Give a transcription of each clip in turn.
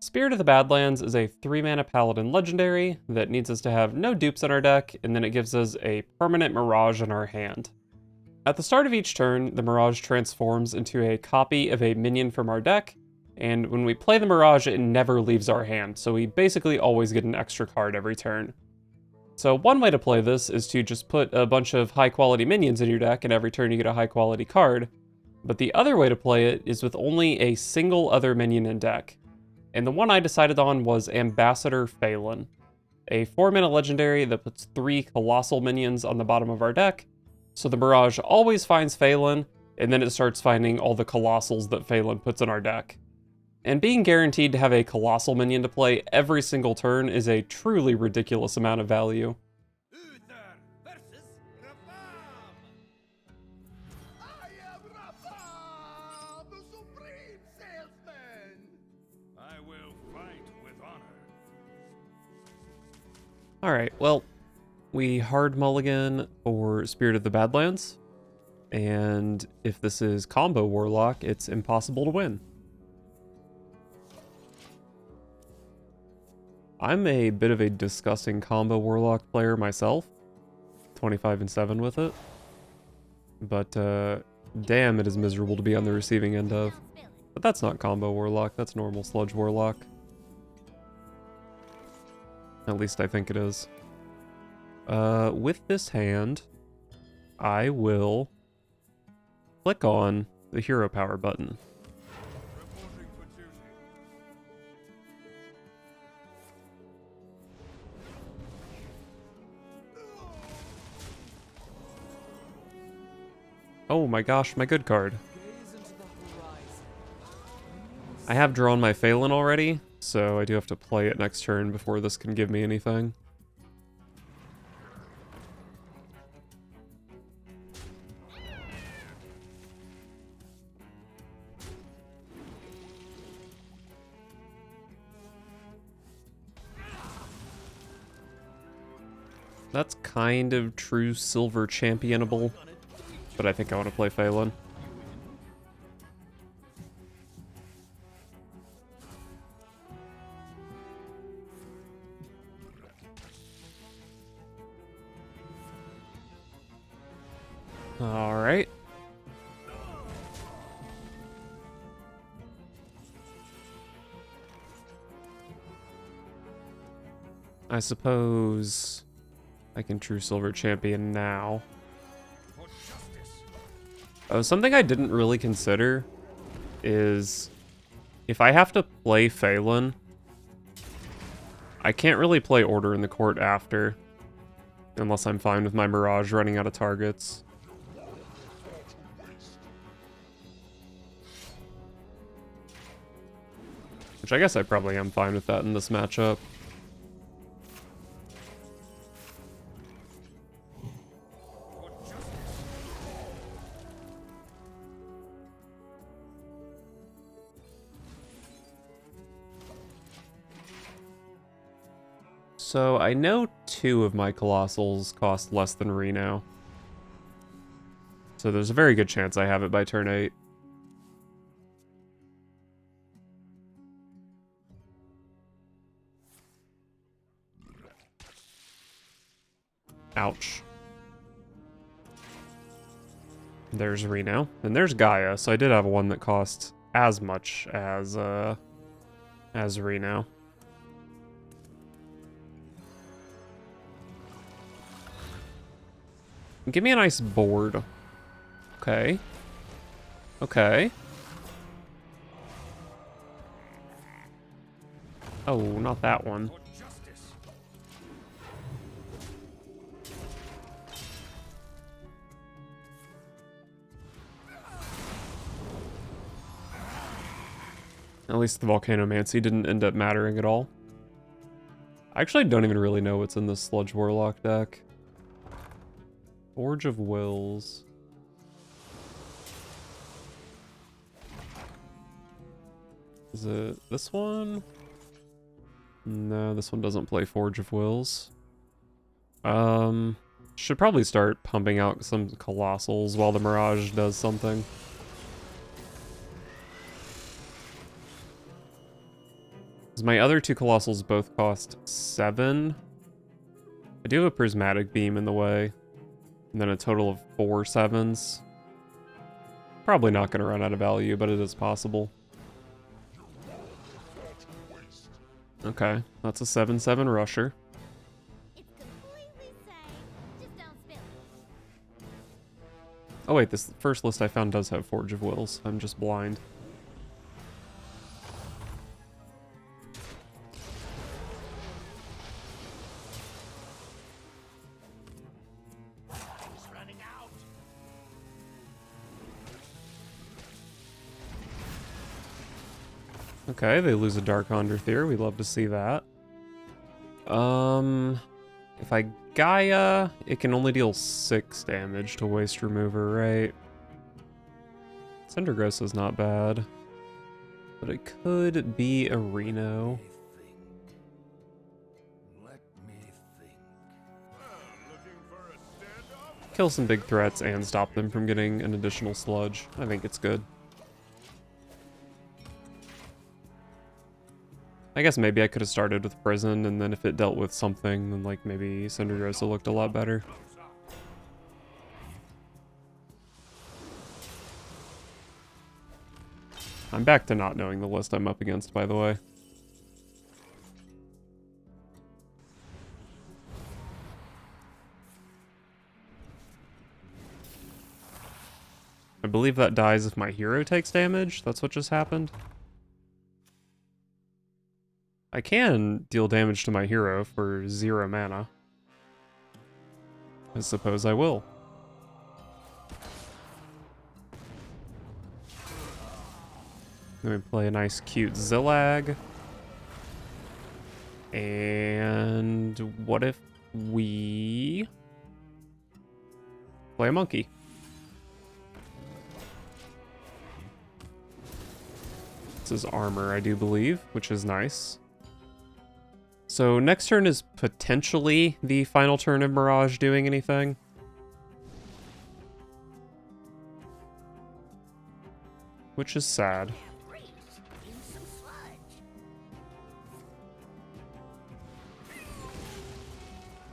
Spirit of the Badlands is a 3-mana Paladin legendary that needs us to have no dupes in our deck, and then it gives us a permanent Mirage in our hand. At the start of each turn, the Mirage transforms into a copy of a minion from our deck, and when we play the Mirage, it never leaves our hand, so we basically always get an extra card every turn. So one way to play this is to just put a bunch of high-quality minions in your deck, and every turn you get a high-quality card, but the other way to play it is with only a single other minion in deck. And the one I decided on was Ambassador Phelan, a 4-mana legendary that puts 3 Colossal minions on the bottom of our deck, so the Mirage always finds Phelan, and then it starts finding all the Colossals that Phelan puts in our deck. And being guaranteed to have a Colossal minion to play every single turn is a truly ridiculous amount of value. Alright, well, we hard mulligan for Spirit of the Badlands, and if this is combo Warlock, it's impossible to win. I'm a bit of a disgusting combo Warlock player myself, 25-7 with it, but damn, it is miserable to be on the receiving end of. But that's not combo Warlock, that's normal Sludge Warlock. At least I think it is. With this hand, I will click on the Hero Power button. Oh my gosh, my good card. I have drawn my Phelan already, so I do have to play it next turn before this can give me anything. That's kind of true silver championable, but I think I want to play Phelan. Alright. I suppose I can true silver champion now. Oh, something I didn't really consider is if I have to play Phelan, I can't really play Order in the Court after, unless I'm fine with my Mirage running out of targets. Which I guess I probably am fine with that in this matchup. So I know 2 of my Colossals cost less than Reno. So there's a very good chance I have it by turn 8. Ouch. There's Reno. And there's Gaia, so I did have one that cost as much as Reno. Give me a nice board. Okay. Okay. Oh, not that one. At least the Volcanomancy didn't end up mattering at all. I actually don't even really know what's in this Sludge Warlock deck. Forge of Wills. Is it this one? No, this one doesn't play Forge of Wills. Should probably start pumping out some Colossals while the Mirage does something. 'Cause my other two Colossals both cost 7. I do have a Prismatic Beam in the way. And then a total of 4 7s. Probably not going to run out of value, but it is possible. Okay, that's a 7/7 rusher. Oh wait, this first list I found does have Forge of Wills. I'm just blind. Okay, they lose a Dark Underthere. We'd love to see that. If I Gaia, it can only deal 6 damage to Waste Remover, right? Cindergross is not bad. But it could be a Reno. Kill some big threats and stop them from getting an additional sludge. I think it's good. I guess maybe I could have started with Prison, and then if it dealt with something, then like maybe Cindergrosa looked a lot better. I'm back to not knowing the list I'm up against, by the way. I believe that dies if my hero takes damage. That's what just happened. I can deal damage to my hero for 0 mana. I suppose I will. Let me play a nice cute Zillag. And what if we play a monkey? This is armor, I do believe, which is nice. So next turn is potentially the final turn of Mirage doing anything. Which is sad.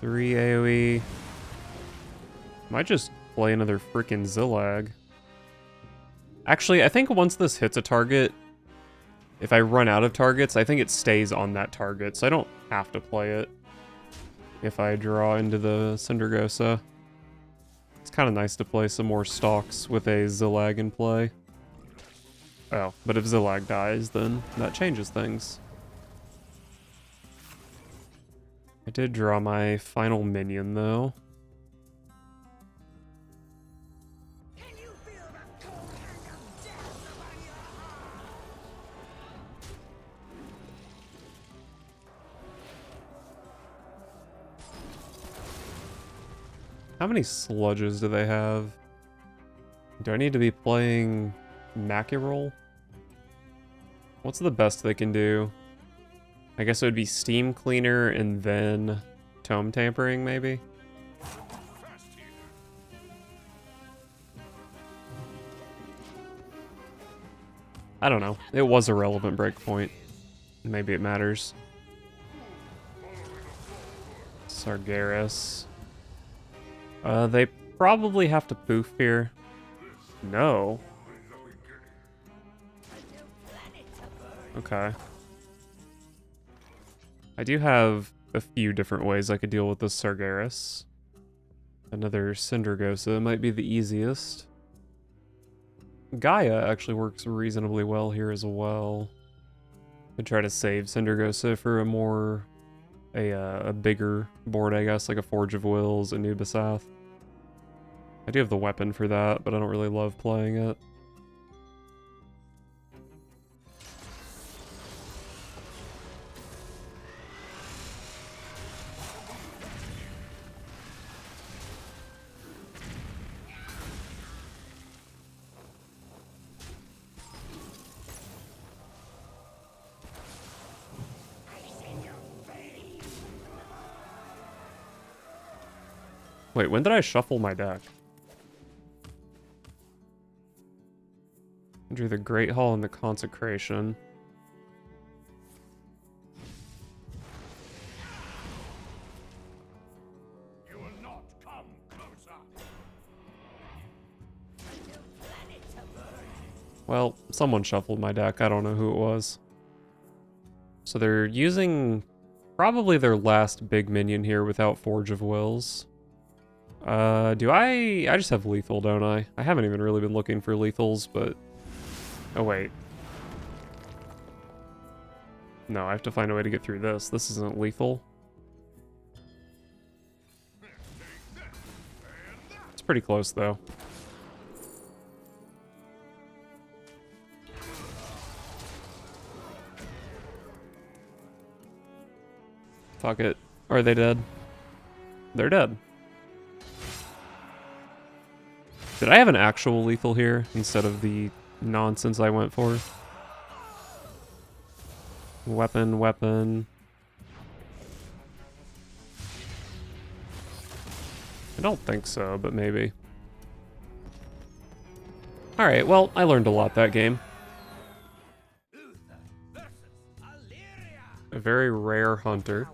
3 AoE. Might just play another freaking Zillag. Actually, I think once this hits a target, if I run out of targets, I think it stays on that target, so I don't have to play it if I draw into the Cindergosa. It's kind of nice to play some more stalks with a Zillag in play. Oh, but if Zillag dies, then that changes things. I did draw my final minion, though. How many sludges do they have? Do I need to be playing Mackerel? What's the best they can do? I guess it would be Steam Cleaner and then Tome Tampering, maybe? I don't know. It was a relevant breakpoint. Maybe it matters. Sargeras. They probably have to poof here. No. Okay. I do have a few different ways I could deal with this Sargeras. Another Cindergosa might be the easiest. Gaia actually works reasonably well here as well. Could try to save Cindergosa for a bigger board, I guess, like a Forge of Wills, a Nubisath. I do have the weapon for that, but I don't really love playing it. Wait, when did I shuffle my deck? I drew the Great Hall and the Consecration. Well, someone shuffled my deck. I don't know who it was. So they're using probably their last big minion here without Forge of Wills. I just have lethal, don't I? I haven't even really been looking for lethals, but... Oh, wait. No, I have to find a way to get through this. This isn't lethal. It's pretty close, though. Fuck it. Are they dead? They're dead. Did I have an actual lethal here instead of the nonsense I went for? Weapon, weapon. I don't think so, but maybe. Alright, well, I learned a lot that game. A very rare hunter.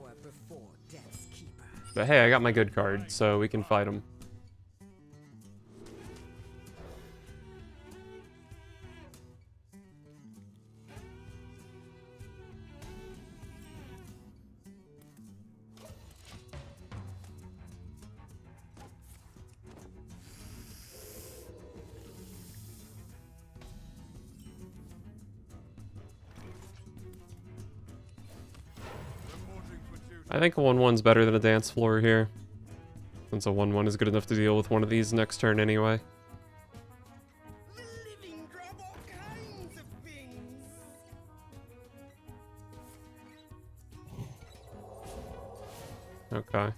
But hey, I got my good card, so we can fight him. I think a 1-1's better than a dance floor here, since a 1-1 is good enough to deal with one of these next turn anyway. Okay.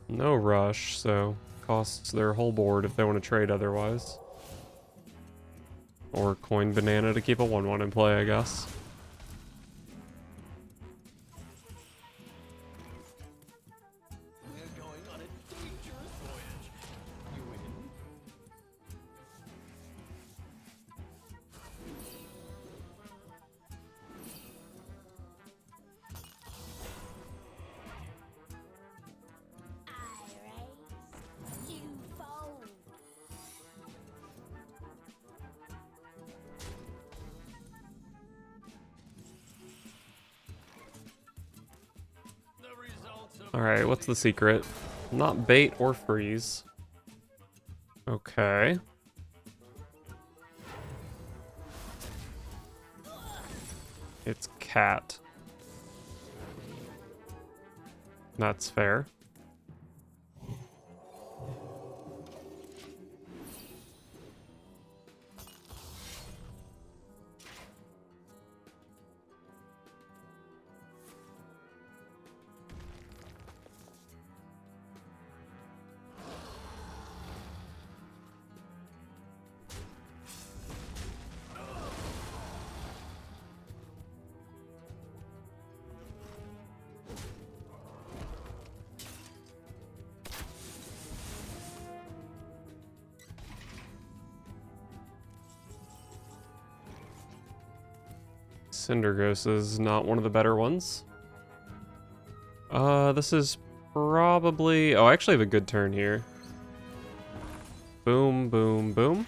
No rush, so costs their whole board if they want to trade otherwise. Or coin banana to keep a 1-1 in play, I guess. We're going on a dangerous voyage. You in? Alright, what's the secret? Not bait or freeze. Okay. It's cat. That's fair. Cinderghost is not one of the better ones. This is probably... Oh, I actually have a good turn here. Boom, boom, boom.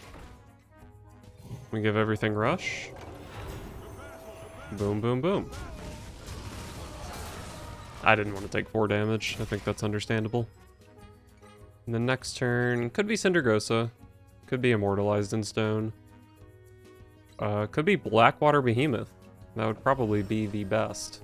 We give everything rush. Boom, boom, boom. I didn't want to take 4 damage. I think that's understandable. And the next turn could be Cindergosa. Could be Immortalized in Stone. Could be Blackwater Behemoth. That would probably be the best.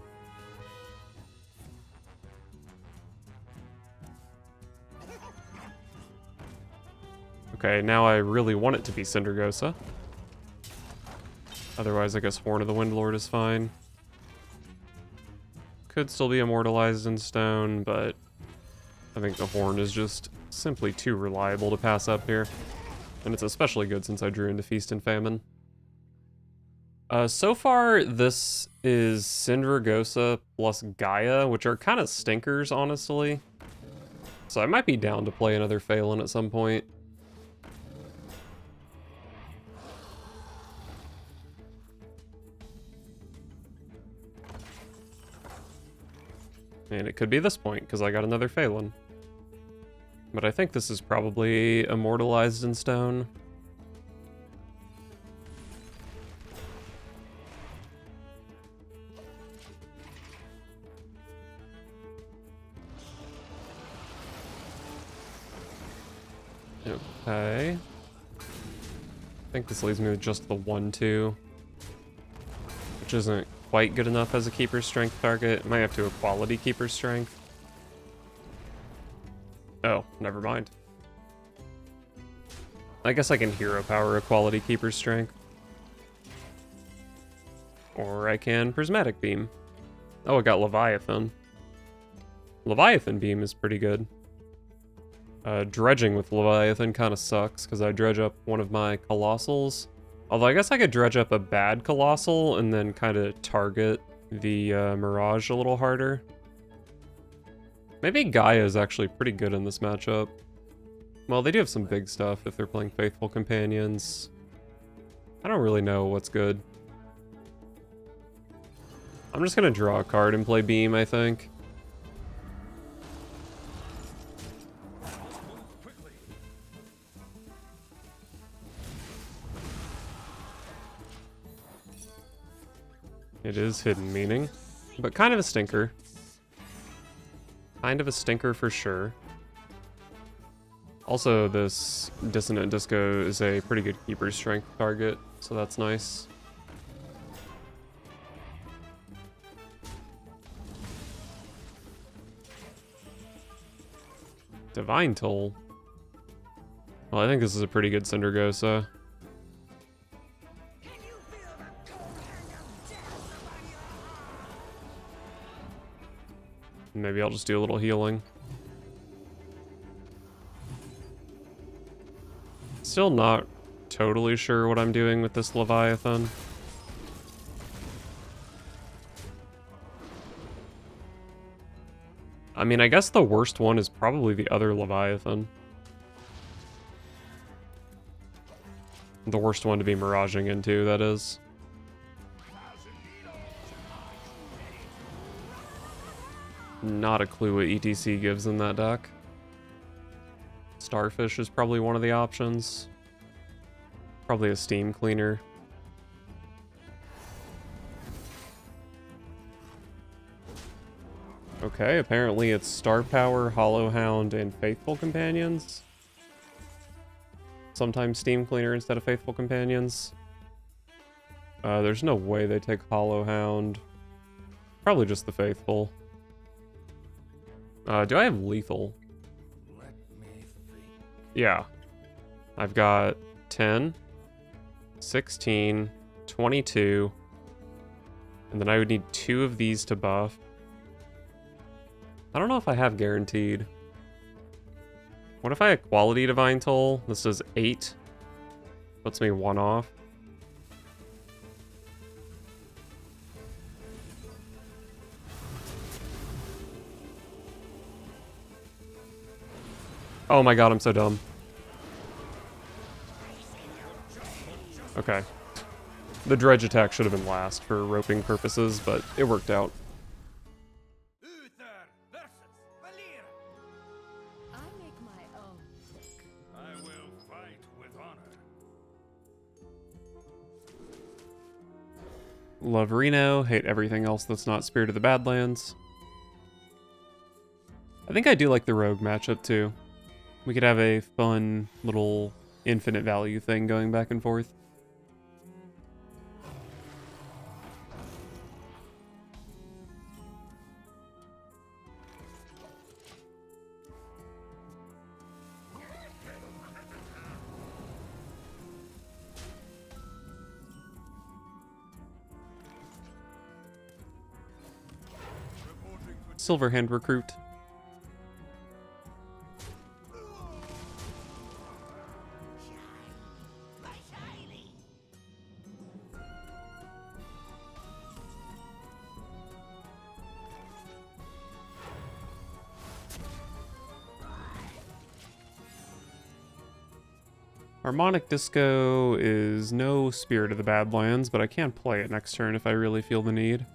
Okay, now I really want it to be Cindergosa. Otherwise, I guess Horn of the Windlord is fine. Could still be Immortalized in Stone, but I think the Horn is just simply too reliable to pass up here. And it's especially good since I drew into Feast and Famine. So far, this is Syndragosa plus Gaia, which are kind of stinkers, honestly. So I might be down to play another Phelan at some point. And it could be this point, because I got another Phelan. But I think this is probably immortalized in stone. Okay. I think this leaves me with just the 1-2, which isn't quite good enough as a keeper's strength target. Might have to equality keeper's strength. Oh, never mind. I guess I can hero power equality keeper's strength. Or I can prismatic beam. Oh, I got Leviathan. Leviathan beam is pretty good. Dredging with Leviathan kind of sucks, because I dredge up one of my Colossals. Although I guess I could dredge up a bad Colossal and then kind of target the Mirage a little harder. Maybe Gaia is actually pretty good in this matchup. Well, they do have some big stuff if they're playing Faithful Companions. I don't really know what's good. I'm just going to draw a card and play Beam, I think. It is hidden meaning, but kind of a stinker. Kind of a stinker for sure. Also, this Dissonant Disco is a pretty good keeper's strength target, so that's nice. Divine Toll. Well, I think this is a pretty good Syndragosa. Maybe I'll just do a little healing. Still not totally sure what I'm doing with this Leviathan. I mean, I guess the worst one is probably the other Leviathan. The worst one to be miraging into, that is. Not a clue what ETC gives in that deck. Starfish is probably one of the options. Probably a steam cleaner. Okay, apparently it's Star Power, Hollow Hound, and Faithful Companions. Sometimes Steam Cleaner instead of Faithful Companions. There's no way they take Hollow Hound. Probably just the Faithful. Do I have Lethal? Yeah. I've got 10, 16, 22, and then I would need 2 of these to buff. I don't know if I have guaranteed. What if I equality Divine Toll? This does 8. Puts me 1 off. Oh my god, I'm so dumb. Okay. The dredge attack should have been last for roping purposes, but it worked out. I make my own. I will fight with honor. Love Reno, hate everything else that's not Spirit of the Badlands. I think I do like the rogue matchup too. We could have a fun little infinite value thing going back and forth. Silverhand recruit. Harmonic Disco is no Spirit of the Badlands, but I can play it next turn if I really feel the need.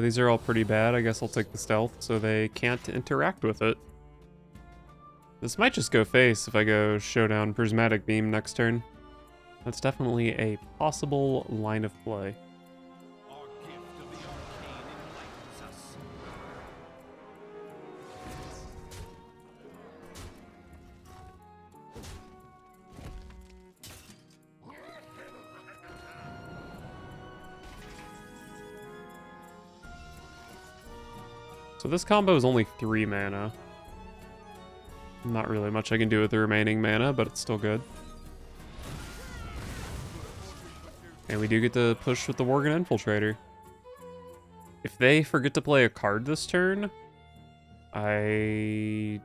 These are all pretty bad. I guess I'll take the stealth so they can't interact with it. This might just go face if I go Showdown Prismatic Beam next turn. That's definitely a possible line of play. Our gift of the arcane enlightens us. So this combo is only 3 mana. Not really much I can do with the remaining mana, but it's still good. And we do get to push with the Worgen Infiltrator. If they forget to play a card this turn, I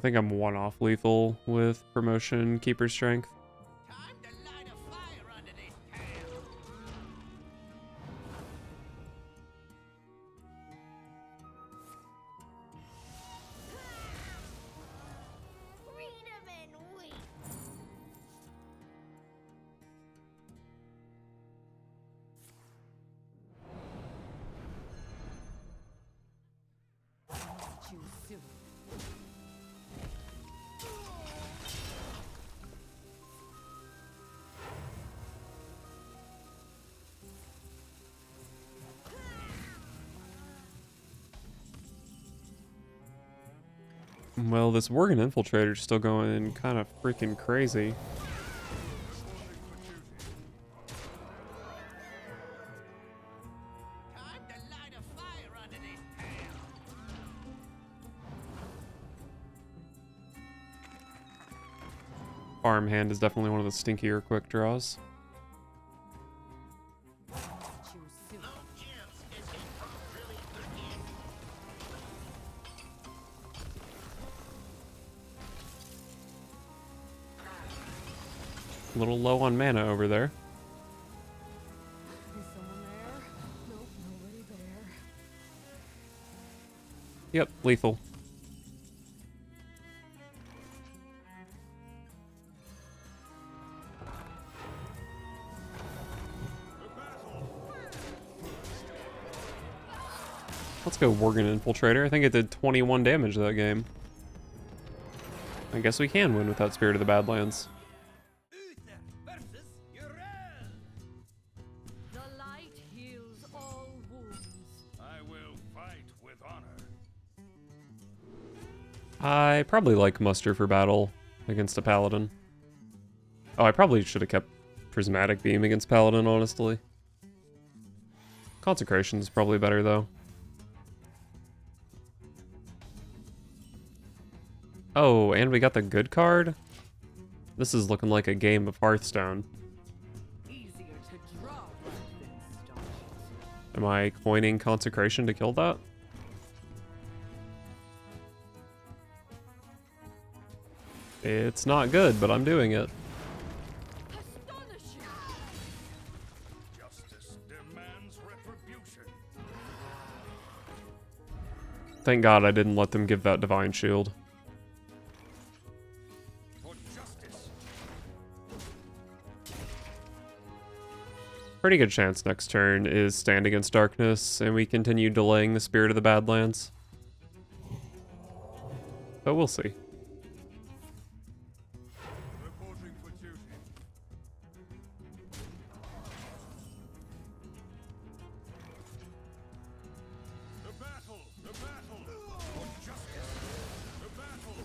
think I'm one-off lethal with Promotion Keeper Strength. Time to light a fire under this town. Freedom and weak. You soon. Well, this Worgen Infiltrator is still going kind of freaking crazy. Time to light a fire under this town. Farmhand is definitely one of the stinkier quick draws. You soon. A little low on mana over there. Is someone there? Nope, nobody there. Yep, lethal. Let's go Worgen Infiltrator. I think it did 21 damage that game. I guess we can win without Spirit of the Badlands. Uther versus Uriel. The light heals all wounds. I will fight with honor. I probably like Muster for battle against a Paladin. Oh, I probably should have kept Prismatic Beam against Paladin, honestly. Consecration's probably better, though. Oh, and we got the good card? This is looking like a game of Hearthstone. Easier to draw than staunches. Am I coining Consecration to kill that? It's not good, but I'm doing it. Astonishing. Justice demands retribution. Thank God I didn't let them give that Divine Shield. For justice. Pretty good chance next turn is Stand Against Darkness, and we continue delaying the Spirit of the Badlands. But we'll see. Reporting for duty. The battle! The battle! For justice! The battle!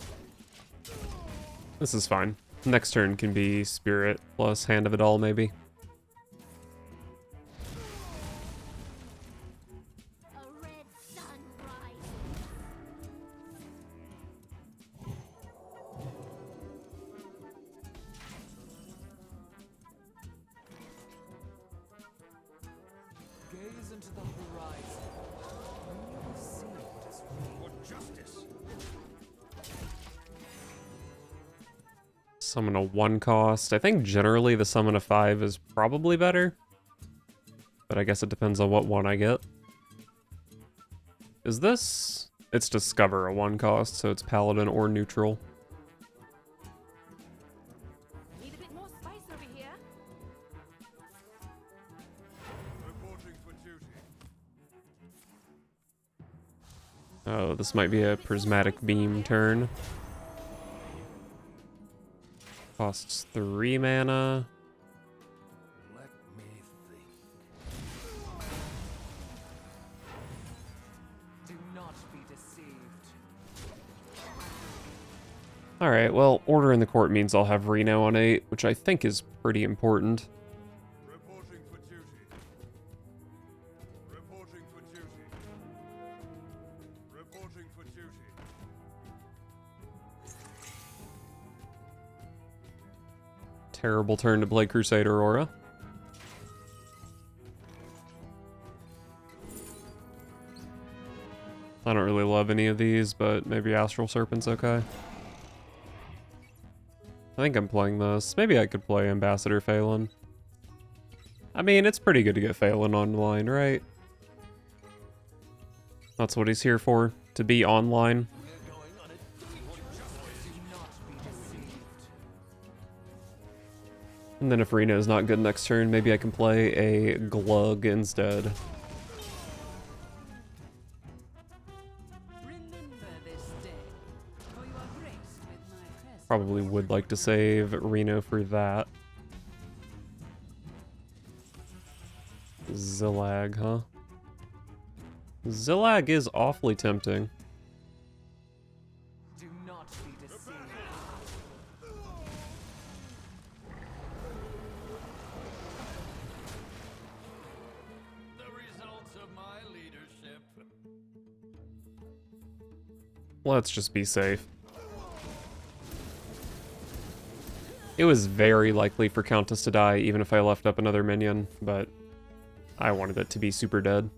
This is fine. Next turn can be Spirit plus Hand of It All, maybe. A red sun rises. into the horizon. You will see what is real. For justice. Summon a 1 cost. I think generally the summon a 5 is probably better. But I guess it depends on what one I get. Is this? It's Discover a 1 cost, so it's Paladin or neutral. Need a bit more spice over here. Reporting for duty. Oh, this might be a Prismatic Beam turn. Costs 3 mana. Let me think. Do not be deceived. Alright, well, Order in the Court means I'll have Reno on 8, which I think is pretty important. Reporting for duty. Reporting for duty. Reporting for duty. Terrible turn to play Crusade Aurora. I don't really love any of these, but maybe Astral Serpent's okay. I think I'm playing this. Maybe I could play Ambassador Phelan. I mean, it's pretty good to get Phelan online, right? That's what he's here for, to be online. And then if Reno's not good next turn, maybe I can play a Glug instead. Remember this day, for you are graced with my presence. Probably would like to save Reno for that. Zillag, huh? Zillag is awfully tempting. Do not be deceived. The results of my leadership. Let's just be safe. It was very likely for Countess to die even if I left up another minion, but I wanted it to be super dead.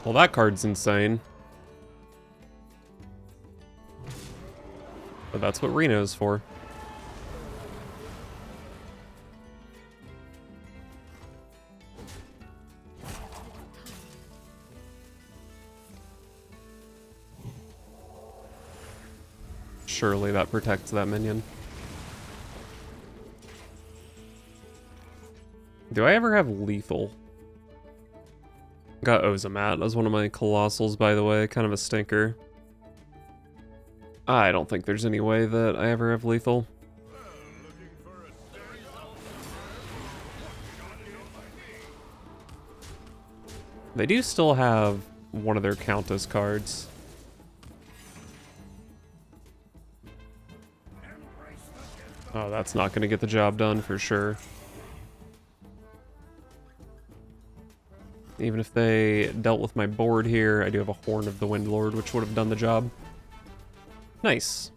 Well, that card's insane. But that's what Reno's for. Surely that protects that minion. Do I ever have lethal? Got Ozamat as one of my Colossals, by the way. Kind of a stinker. I don't think there's any way that I ever have lethal. They do still have one of their Countess cards. Oh, that's not going to get the job done for sure. Even if they dealt with my board here, I do have a Horn of the Windlord, which would have done the job. Nice.